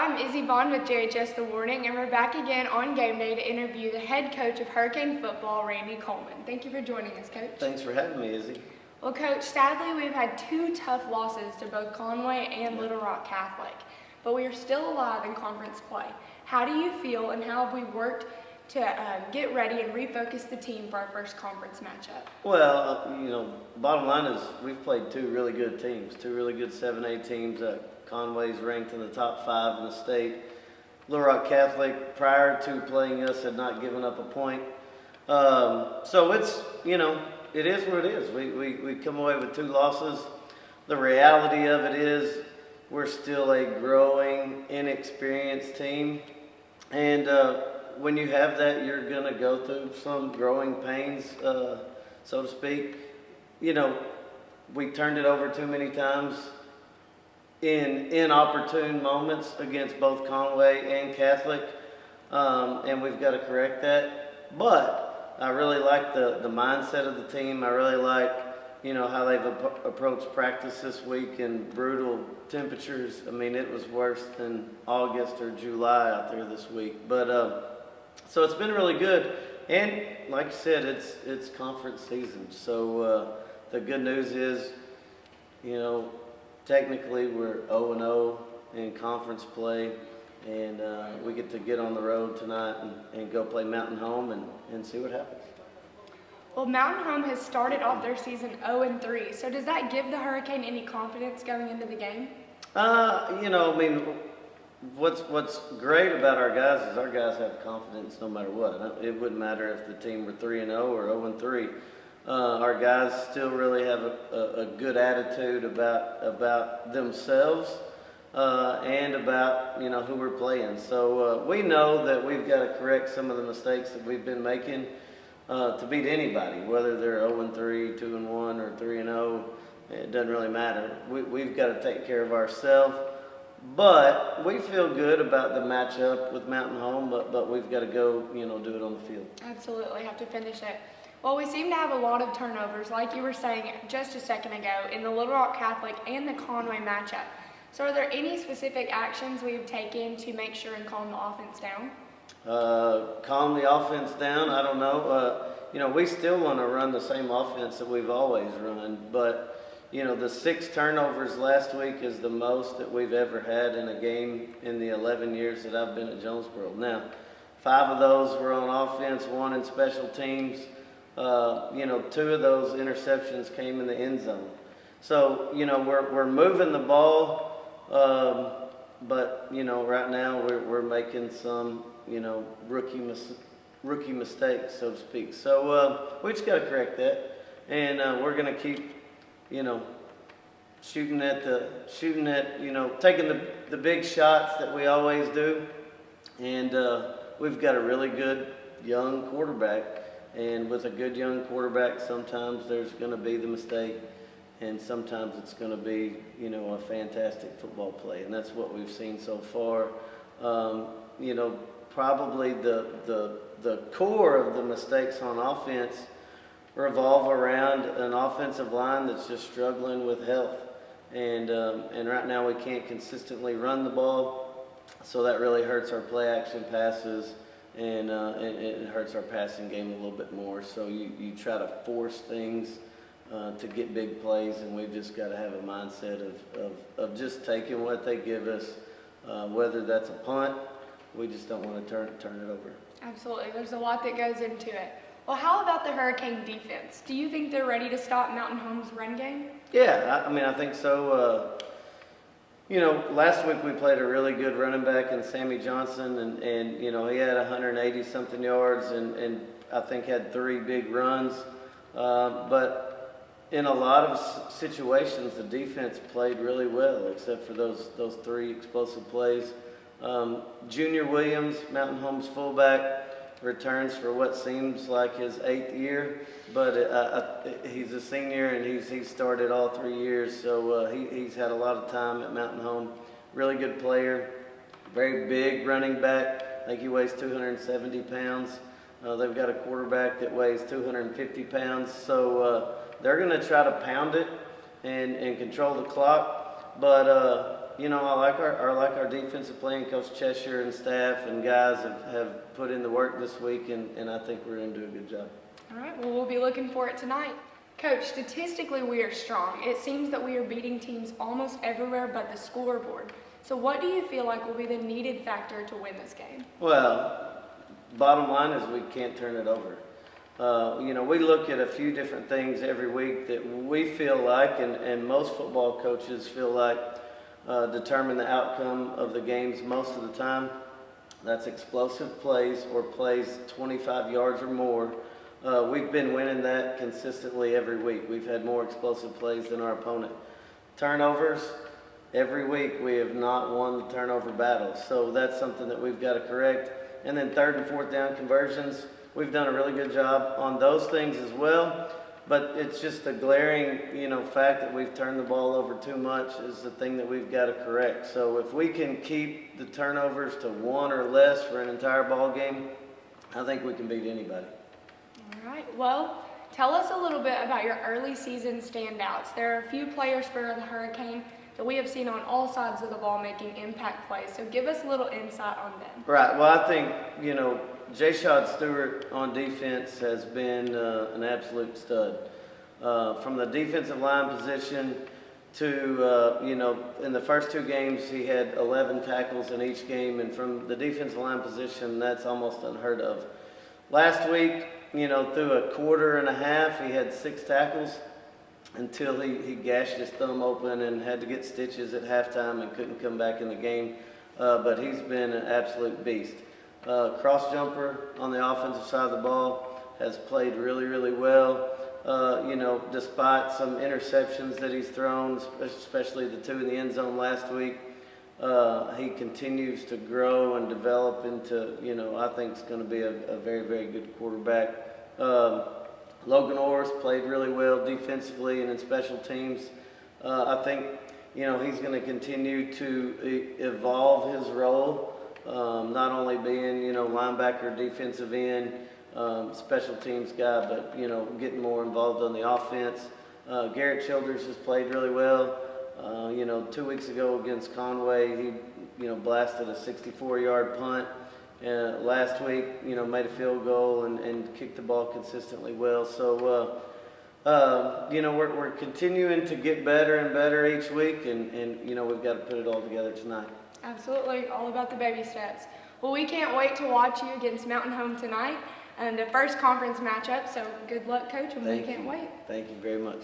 I'm Izzy Baughn with JHSTheWarning, and we're back again on game day to interview the head coach of Hurricane football, Randy Coleman. Thank you for joining us, Coach. Thanks for having me, Izzy. Well, Coach, sadly we've had two tough losses to both Conway and Little Rock Catholic, but we are still alive in conference play. How do you feel, and how have we worked to get ready and refocus the team for our first conference matchup? Well, bottom line is we've played two really good teams, two really good 7A teams. Conway's ranked in the top 5 in the state. Little Rock Catholic, prior to playing us, had not given up a point. So it's, it is what it is. We come away with 2 losses. The reality of it is we're still a growing, inexperienced team. And when you have that, you're going to go through some growing pains, so to speak. We turned it over too many times in inopportune moments against both Conway and Catholic, and we've got to correct that. But I really like the mindset of the team. I really like, how they've approached practice this week in brutal temperatures. I mean, it was worse than August or July out there this week. But so it's been really good. And like you said, it's conference season. So the good news is, technically we're 0-0 in conference play. And we get to get on the road tonight and go play Mountain Home and see what happens. Well, Mountain Home has started off their season 0-3. So does that give the Hurricane any confidence going into the game? What's great about our guys is our guys have confidence no matter what. It wouldn't matter if the team were 3-0 or 0-3. Our guys still really have a good attitude about themselves and about who we're playing. So we know that we've got to correct some of the mistakes that we've been making to beat anybody, whether they're 0-3, 2-1, or 3-0. It doesn't really matter. We've got to take care of ourselves. But we feel good about the matchup with Mountain Home, but we've got to go, do it on the field. Absolutely, have to finish it. Well, we seem to have a lot of turnovers, like you were saying just a second ago, in the Little Rock Catholic and the Conway matchup. So are there any specific actions we've taken to make sure and calm the offense down? Calm the offense down, I don't know. We still want to run the same offense that we've always run, but the 6 turnovers last week is the most that we've ever had in a game in the 11 years that I've been at Jonesboro. Now, 5 of those were on offense, 1 in special teams. 2 of those interceptions came in the end zone. So, we're moving the ball, but, right now we're making some, rookie mistakes, so to speak. So we just got to correct that, and we're going to keep, shooting at, taking the big shots that we always do. And we've got a really good young quarterback. And with a good young quarterback, sometimes there's going to be the mistake, and sometimes it's going to be, a fantastic football play. And that's what we've seen so far. Probably the core of the mistakes on offense revolve around an offensive line that's just struggling with health. And right now we can't consistently run the ball, so that really hurts our play action passes, and it hurts our passing game a little bit more. So you try to force things to get big plays, and we've just got to have a mindset of just taking what they give us, whether that's a punt. We just don't want to turn it over. Absolutely. There's a lot that goes into it. Well, how about the Hurricane defense? Do you think they're ready to stop Mountain Home's run game? Yeah, I think so. Last week we played a really good running back in Sammy Johnson, and he had 180-something yards and I think had 3 big runs. But in a lot of situations, the defense played really well, except for those 3 explosive plays. Junior Williams, Mountain Home's fullback, returns for what seems like his 8th year, but he's a senior and he's started all 3 years, so he's had a lot of time at Mountain Home. Really good player, very big running back. I think he weighs 270 pounds. They've got a quarterback that weighs 250 pounds, so they're going to try to pound it and control the clock, but I like our defensive play, and Coach Cheshire and staff and guys have put in the work this week, and I think we're going to do a good job. All right, well, we'll be looking for it tonight. Coach, statistically we are strong. It seems that we are beating teams almost everywhere but the scoreboard. So what do you feel like will be the needed factor to win this game? Well, bottom line is we can't turn it over. We look at a few different things every week that we feel like, and most football coaches feel like, determine the outcome of the games most of the time. That's explosive plays or plays 25 yards or more. We've been winning that consistently every week. We've had more explosive plays than our opponent. Turnovers, every week we have not won the turnover battle. So that's something that we've got to correct. And then third and fourth down conversions, we've done a really good job on those things as well. But it's just a glaring, fact that we've turned the ball over too much is the thing that we've got to correct. So if we can keep the turnovers to one or less for an entire ball game, I think we can beat anybody. All right, well, tell us a little bit about your early season standouts. There are a few players for the Hurricane that we have seen on all sides of the ball making impact plays. So give us a little insight on them. Right, well, I think, JHSTheWarning on defense has been an absolute stud. From the defensive line position to, in the first two games, he had 11 tackles in each game. And from the defensive line position, that's almost unheard of. Last week, through a quarter and a half, he had 6 tackles until he gashed his thumb open and had to get stitches at halftime and couldn't come back in the game. But he's been an absolute beast. Cross jumper on the offensive side of the ball has played really, really well. Despite some interceptions that he's thrown, especially the 2 in the end zone last week, he continues to grow and develop into, I think it's going to be a very, very good quarterback. Logan Orr's played really well defensively and in special teams. I think, he's going to continue to evolve his role, not only being, linebacker, defensive end, special teams guy, but, getting more involved on the offense. Garrett Childers has played really well. 2 weeks ago against Conway, he, blasted a 64-yard punt. Last week, made a field goal and kicked the ball consistently well. So, we're continuing to get better and better each week, and we've got to put it all together tonight. Absolutely, all about the baby steps. Well, we can't wait to watch you against Mountain Home tonight and the first conference matchup. So good luck, Coach, and we can't wait. Thank you very much.